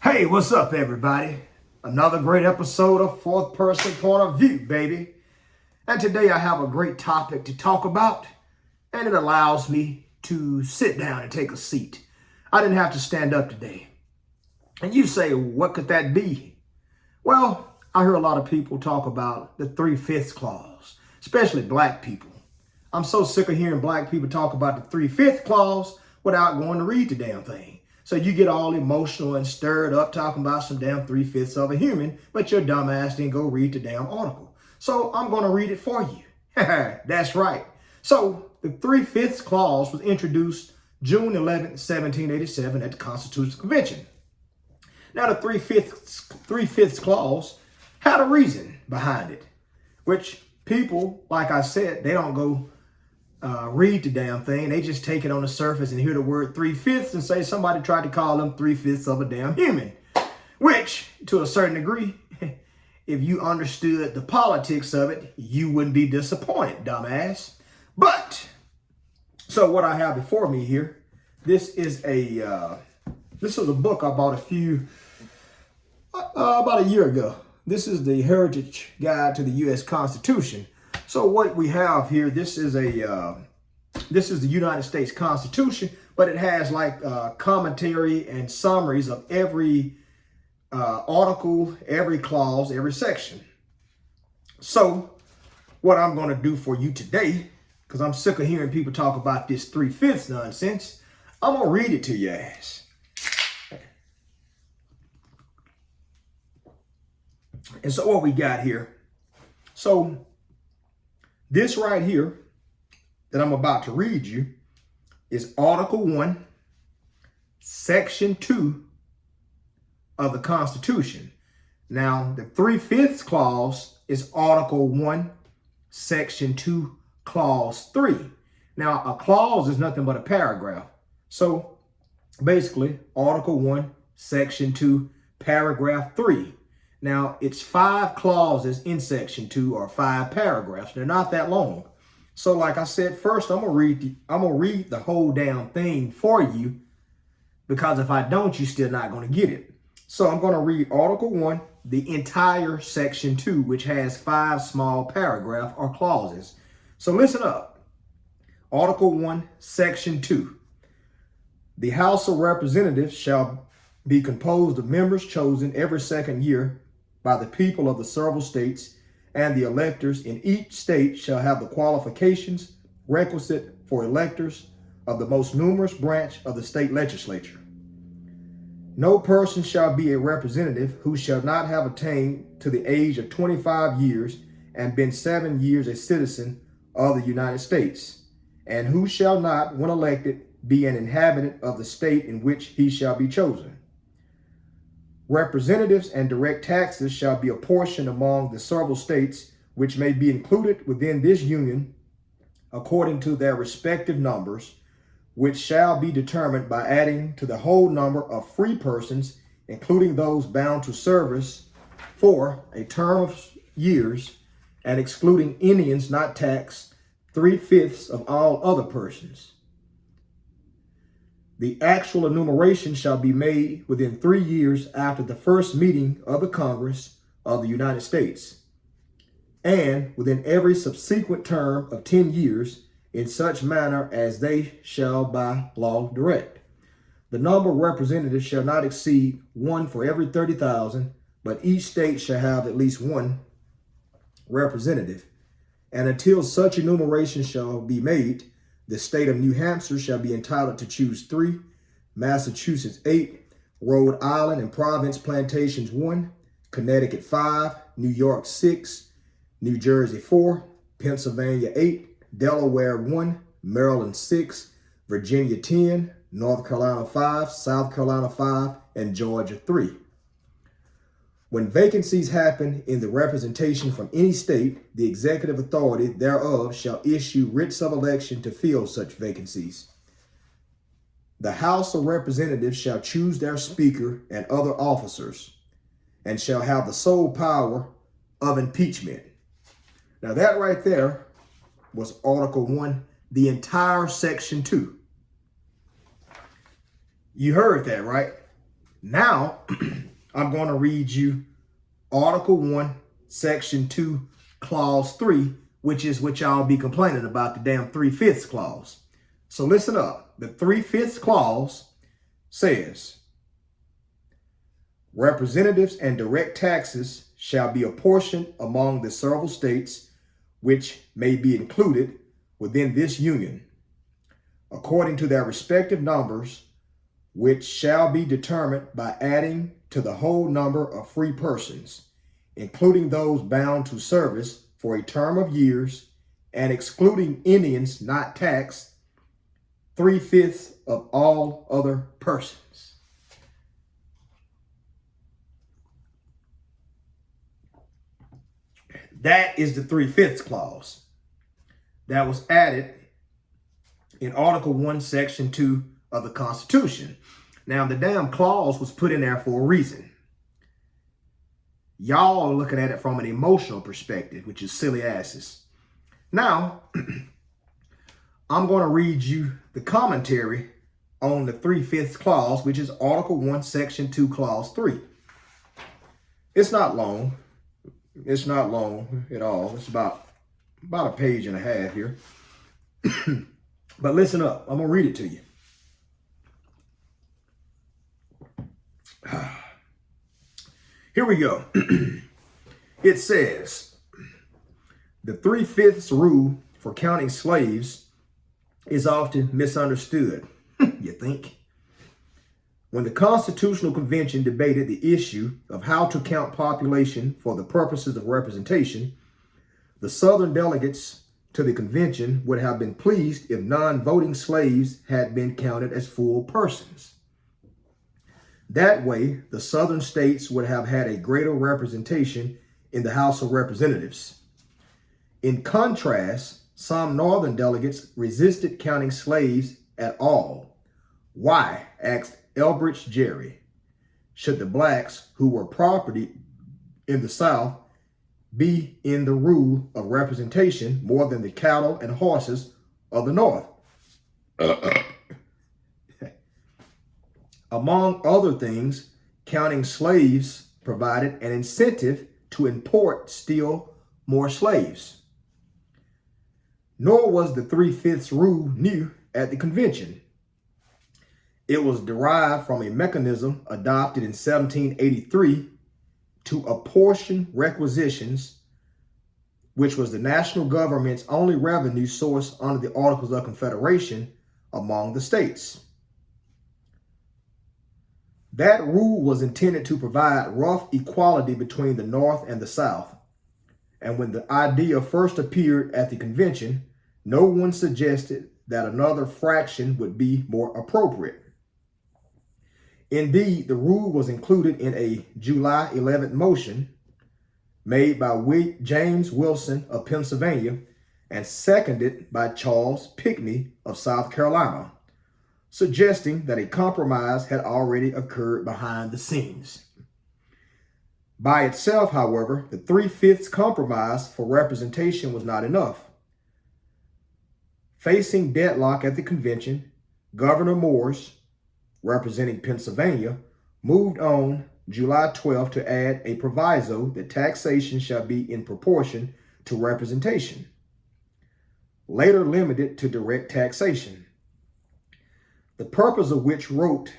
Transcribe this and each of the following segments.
Hey, what's up, everybody? Another great episode of Fourth Person Point of View, baby. And today I have a great topic to talk about, and it allows me to sit down and take a seat. I didn't have to stand up today. And you say, what could that be? Well, I hear a lot of people talk about the 3/5 clause, especially black people. I'm so sick of hearing black people talk about the 3/5 clause without going to read the damn thing. So you get all emotional and stirred up talking about some damn 3/5 of a human, but your dumb ass didn't go read the damn article. So I'm going to read it for you. That's right. So the 3/5 clause was introduced June 11th, 1787 at the Constitutional Convention. Now the 3/5 clause had a reason behind it, which people, like I said, they don't go read the damn thing. They just take it on the surface and hear the word 3/5 and say somebody tried to call them 3/5 of a damn human, which to a certain degree, if you understood the politics of it, you wouldn't be disappointed, dumbass. But so what I have before me here, this is a book I bought about a year ago. This is the Heritage Guide to the U.S. Constitution. So what we have here, this is the United States Constitution, but it has like commentary and summaries of every article, every clause, every section. So what I'm going to do for you today, because I'm sick of hearing people talk about this 3/5 nonsense, I'm going to read it to your ass. And so what we got here, so this right here that I'm about to read you is Article 1, Section 2 of the Constitution. Now, the 3/5 clause is Article 1, Section 2, Clause 3. Now, a clause is nothing but a paragraph. So, basically, Article 1, Section 2, Paragraph 3. Now, it's 5 clauses in Section 2 or 5 paragraphs. They're not that long. So like I said, first I'm gonna read the whole damn thing for you, because if I don't, you're still not gonna get it. So I'm gonna read Article 1, the entire Section 2, which has 5 small paragraphs or clauses. So listen up. Article 1, Section 2. The House of Representatives shall be composed of members chosen every second year by the people of the several states, and the electors in each state shall have the qualifications requisite for electors of the most numerous branch of the state legislature. No person shall be a representative who shall not have attained to the age of 25 years and been 7 years a citizen of the United States, and who shall not, when elected, be an inhabitant of the state in which he shall be chosen. Representatives and direct taxes shall be apportioned among the several states which may be included within this union according to their respective numbers, which shall be determined by adding to the whole number of free persons, including those bound to service for a term of years, and excluding Indians not taxed 3/5 of all other persons. The actual enumeration shall be made within 3 years after the first meeting of the Congress of the United States, and within every subsequent term of 10 years, in such manner as they shall by law direct. The number of representatives shall not exceed 1 for every 30,000, but each state shall have at least 1 representative. And until such enumeration shall be made, the state of New Hampshire shall be entitled to choose 3, Massachusetts 8, Rhode Island and Providence Plantations 1, Connecticut 5, New York 6, New Jersey 4, Pennsylvania 8, Delaware 1, Maryland 6, Virginia 10, North Carolina 5, South Carolina 5, and Georgia 3. When vacancies happen in the representation from any state, the executive authority thereof shall issue writs of election to fill such vacancies. The House of Representatives shall choose their speaker and other officers, and shall have the sole power of impeachment. Now that right there was Article 1, the entire Section 2. You heard that, right? Now, I'm going to read you Article 1, Section 2, Clause 3, which is what y'all be complaining about, the damn 3/5 clause. So listen up. The 3/5 clause says, representatives and direct taxes shall be apportioned among the several states which may be included within this union, according to their respective numbers, which shall be determined by adding to the whole number of free persons, including those bound to service for a term of years, and excluding Indians not taxed, 3/5 of all other persons. That is the 3/5 clause that was added in Article 1, Section 2 of the Constitution. Now, the damn clause was put in there for a reason. Y'all are looking at it from an emotional perspective, which is silly asses. Now, I'm going to read you the commentary on the 3/5 clause, which is Article 1, Section 2, Clause 3. It's not long. It's not long at all. It's about a page and a half here. But listen up. I'm going to read it to you. Here we go. It says, the 3/5 rule for counting slaves is often misunderstood. You think? When the Constitutional Convention debated the issue of how to count population for the purposes of representation, the Southern delegates to the convention would have been pleased if non-voting slaves had been counted as full persons. That way, the Southern states would have had a greater representation in the House of Representatives. In contrast, some Northern delegates resisted counting slaves at all. Why, asked Elbridge Gerry, should the blacks who were property in the South be in the rule of representation more than the cattle and horses of the North? Among other things, counting slaves provided an incentive to import still more slaves. Nor was the 3/5 rule new at the convention. It was derived from a mechanism adopted in 1783 to apportion requisitions, which was the national government's only revenue source under the Articles of Confederation among the states. That rule was intended to provide rough equality between the North and the South. And when the idea first appeared at the convention, no one suggested that another fraction would be more appropriate. Indeed, the rule was included in a July 11th motion made by James Wilson of Pennsylvania and seconded by Charles Pinckney of South Carolina, suggesting that a compromise had already occurred behind the scenes. By itself, however, the 3/5 compromise for representation was not enough. Facing deadlock at the convention, Governor Morse, representing Pennsylvania, moved on July 12th to add a proviso that taxation shall be in proportion to representation, later limited to direct taxation. The purpose of which, wrote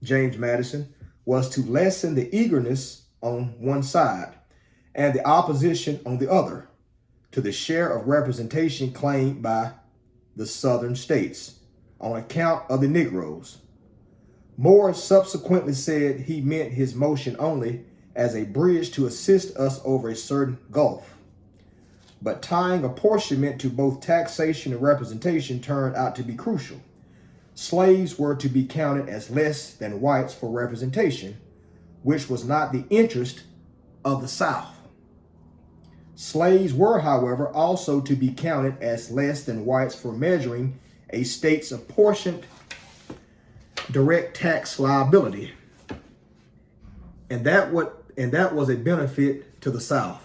James Madison, was to lessen the eagerness on one side and the opposition on the other to the share of representation claimed by the Southern states on account of the Negroes. Moore subsequently said he meant his motion only as a bridge to assist us over a certain gulf. But tying apportionment to both taxation and representation turned out to be crucial. Slaves were to be counted as less than whites for representation, which was not the interest of the South. Slaves were, however, also to be counted as less than whites for measuring a state's apportioned direct tax liability. And that was a benefit to the South.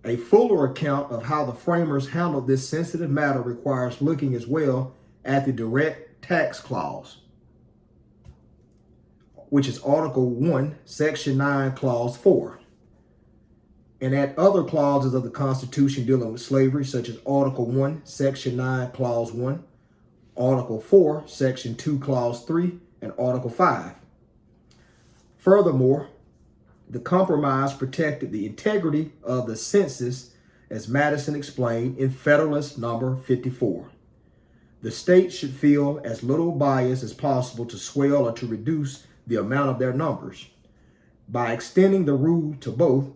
A fuller account of how the framers handled this sensitive matter requires looking as well at the direct tax clause. which is Article 1, Section 9, Clause 4. And add other clauses of the Constitution dealing with slavery, such as Article 1, Section 9, Clause 1, Article 4, Section 2, Clause 3, and Article 5. Furthermore, the compromise protected the integrity of the census, as Madison explained in Federalist Number 54. The states should feel as little bias as possible to swell or to reduce the amount of their numbers. By extending the rule to both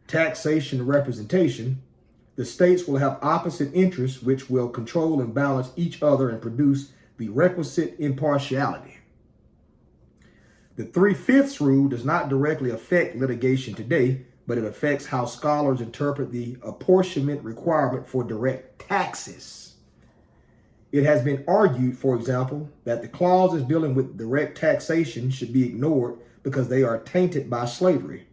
taxation and representation, the states will have opposite interests which will control and balance each other and produce the requisite impartiality. The 3/5 rule does not directly affect litigation today, but it affects how scholars interpret the apportionment requirement for direct taxes. It has been argued, for example, that the clauses dealing with direct taxation should be ignored because they are tainted by slavery,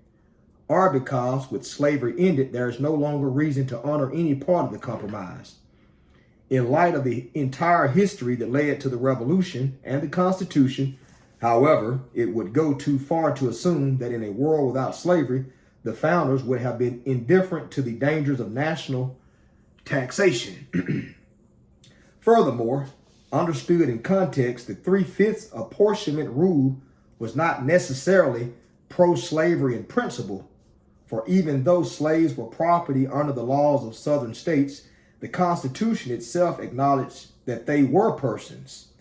or because with slavery ended, there is no longer reason to honor any part of the compromise. In light of the entire history that led to the Revolution and the Constitution, however, it would go too far to assume that in a world without slavery, the founders would have been indifferent to the dangers of national taxation. Furthermore, understood in context, the 3/5 apportionment rule was not necessarily pro-slavery in principle, for even though slaves were property under the laws of southern states, the Constitution itself acknowledged that they were persons.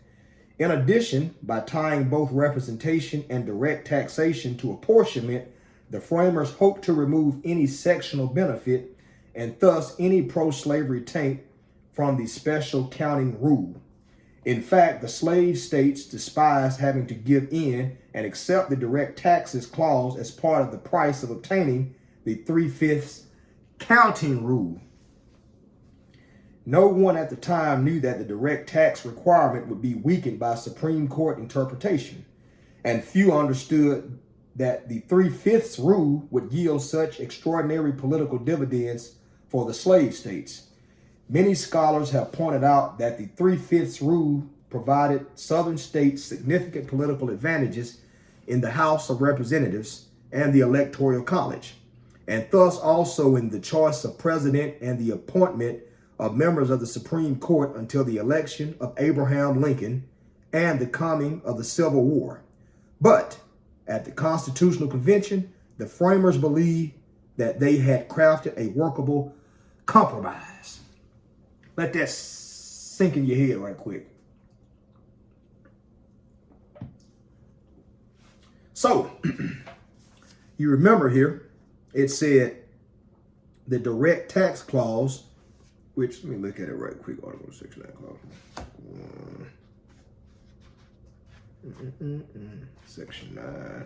In addition, by tying both representation and direct taxation to apportionment, the framers hoped to remove any sectional benefit and thus any pro-slavery taint from the special counting rule. In fact, the slave states despised having to give in and accept the direct taxes clause as part of the price of obtaining the 3/5 counting rule. No one at the time knew that the direct tax requirement would be weakened by Supreme Court interpretation, and few understood that the 3/5 rule would yield such extraordinary political dividends for the slave states. Many scholars have pointed out that the 3/5 rule provided southern states significant political advantages in the House of Representatives and the Electoral College, and thus also in the choice of president and the appointment of members of the Supreme Court until the election of Abraham Lincoln and the coming of the Civil War. But at the Constitutional Convention, the framers believed that they had crafted a workable compromise. Let that sink in your head right quick. So, you remember here, it said the direct tax clause, which, let me look at it right quick, Article 6, clause. Section 9.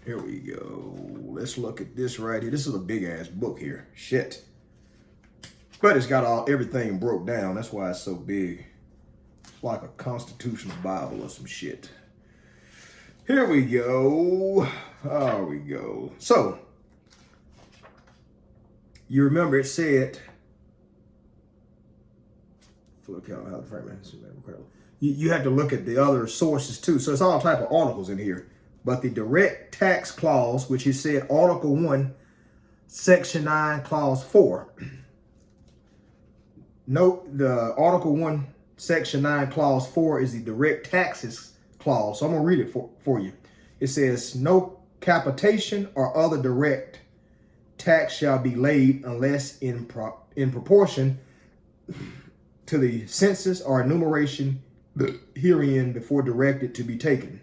Here we go. Let's look at this right here. This is a big ass book here. Shit. But it's got everything broke down. That's why it's so big. It's like a constitutional Bible or some shit. Here we go. There we go. So, you remember it said, you have to look at the other sources too. So it's all type of articles in here. But the direct tax clause, which is said Article 1, Section 9, Clause 4. Note the Article 1, Section 9, Clause 4 is the direct taxes clause. So I'm going to read it for you. It says, no capitation or other direct tax shall be laid unless in proportion to the census or enumeration herein before directed to be taken.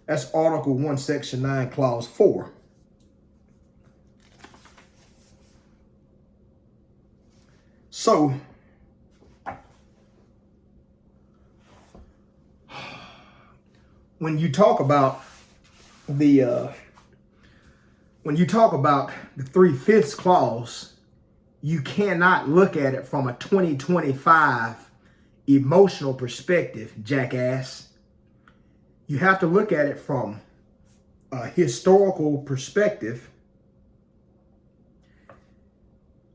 That's Article 1, Section 9, Clause 4. So, when you talk about the 3/5 clause, you cannot look at it from a 2025 emotional perspective, jackass. You have to look at it from a historical perspective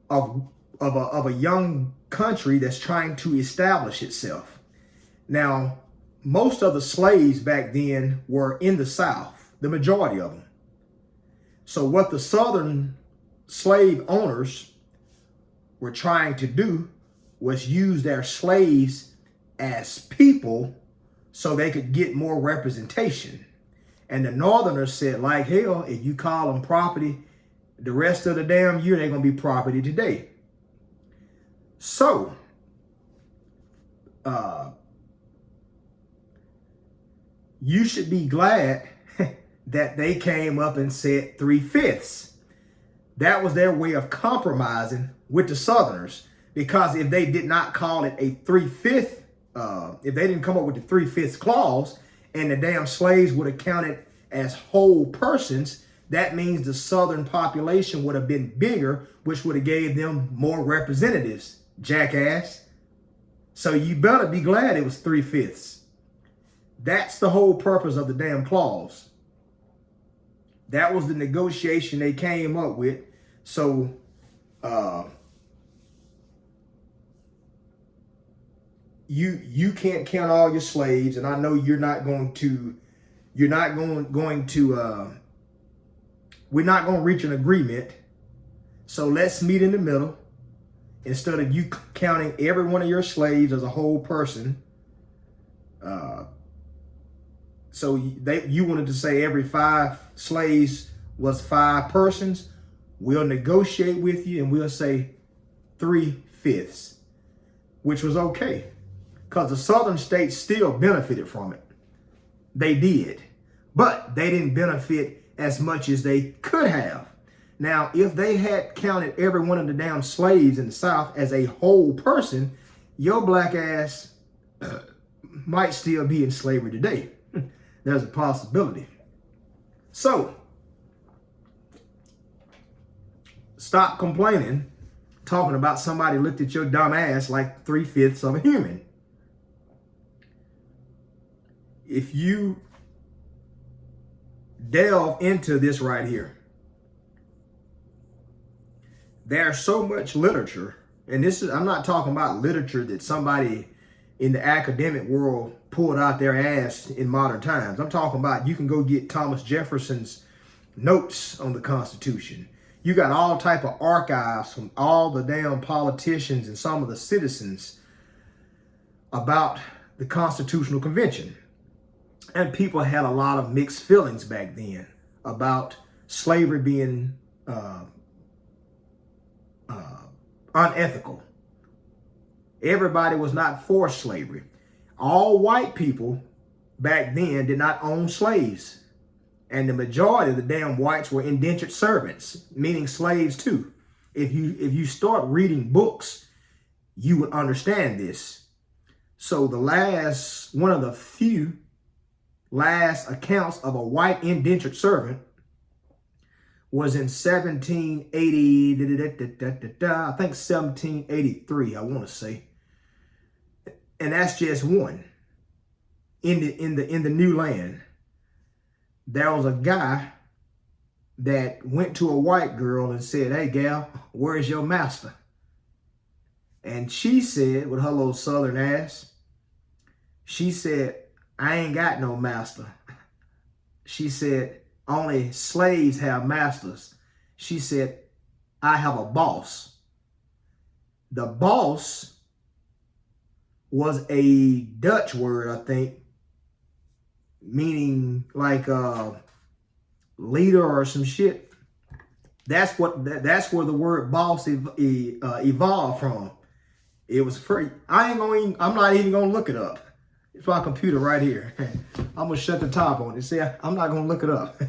of of a young country that's trying to establish itself. Now, most of the slaves back then were in the South, the majority of them. So what the Southern slave owners were trying to do was use their slaves as people so they could get more representation. And the Northerners said, like hell, if you call them property the rest of the damn year, they're going to be property today. So, you should be glad that they came up and said 3/5. That was their way of compromising with the Southerners. Because if they did not call it a 3/5, if they didn't come up with the 3/5 clause and the damn slaves would have counted as whole persons, that means the Southern population would have been bigger, which would have gave them more representatives, jackass. So you better be glad it was 3/5. That's the whole purpose of the damn clause. That was the negotiation they came up with. So, you can't count all your slaves, and I know we're not going to reach an agreement. So let's meet in the middle. Instead of you counting every one of your slaves as a whole person, so you wanted to say every 5 slaves was 5 persons. We'll negotiate with you and we'll say 3/5, which was okay. Because the Southern states still benefited from it. They did. But they didn't benefit as much as they could have. Now, if they had counted every one of the damn slaves in the South as a whole person, your black ass might still be in slavery today. There's a possibility. So, stop complaining, talking about somebody looked at your dumb ass like 3/5 of a human. If you delve into this right here, there's so much literature, and I'm not talking about literature that somebody in the academic world pulled out their ass in modern times. I'm talking about you can go get Thomas Jefferson's notes on the Constitution. You got all type of archives from all the damn politicians and some of the citizens about the Constitutional Convention. And people had a lot of mixed feelings back then about slavery being unethical. Everybody was not for slavery. All white people back then did not own slaves. And the majority of the damn whites were indentured servants, meaning slaves too. If you start reading books, you would understand this. So one of the few last accounts of a white indentured servant was in 1780, I think 1783, I want to say. And that's just one. In the new land, there was a guy that went to a white girl and said, "Hey gal, where's your master?" And she said, with her little southern ass, she said, "I ain't got no master." She said, "Only slaves have masters." She said, "I have a boss." The boss was a Dutch word, I think, meaning like leader or some shit. That's where the word boss evolved from. It was free. I'm not even gonna look it up. It's my computer right here. I'm gonna shut the top on it. See, I'm not gonna look it up.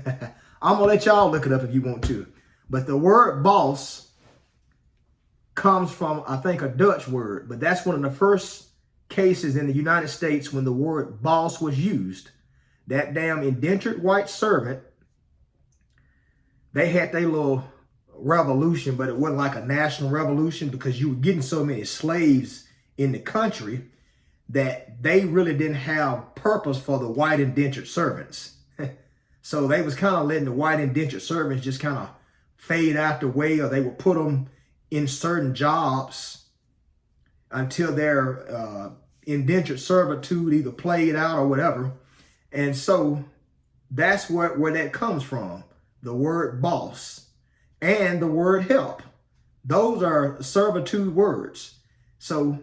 I'm gonna let y'all look it up if you want to. But the word boss comes from, I think, a Dutch word. But that's one of the first cases in the United States when the word boss was used. That damn indentured white servant, they had their little revolution, but it wasn't like a national revolution because you were getting so many slaves in the country that they really didn't have purpose for the white indentured servants. So they was kind of letting the white indentured servants just kind of fade out the way, or they would put them in certain jobs until their indentured servitude either played out or whatever. And so that's where that comes from. The word boss and the word help. Those are servitude words. So,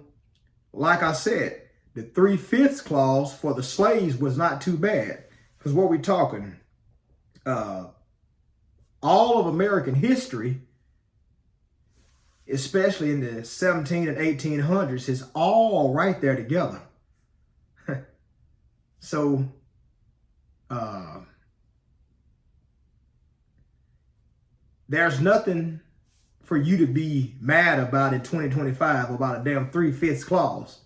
like I said, the 3/5 clause for the slaves was not too bad. Because what we're talking, all of American history, especially in the 17 and 1800s, is all right there together. So, there's nothing for you to be mad about in 2025 about a damn 3/5 clause.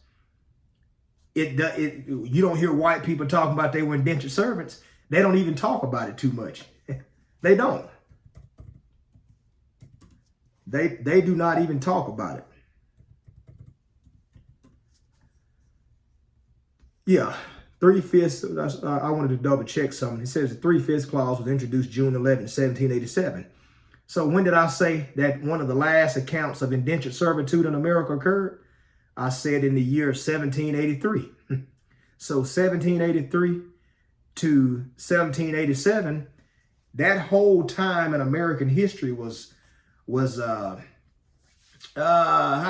You don't hear white people talking about they were indentured servants. They don't even talk about it too much. They don't. They do not even talk about it. Yeah, 3/5. I wanted to double check something. It says the 3/5 clause was introduced June 11, 1787. So when did I say that one of the last accounts of indentured servitude in America occurred? I said in the year 1783. So 1783 to 1787, that whole time in American history was how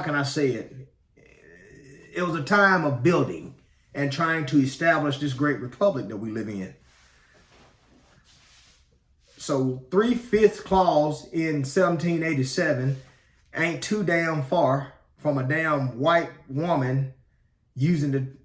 can I say it? It was a time of building and trying to establish this great republic that we live in. So 3/5 clause in 1787 ain't too damn far from a damn white woman using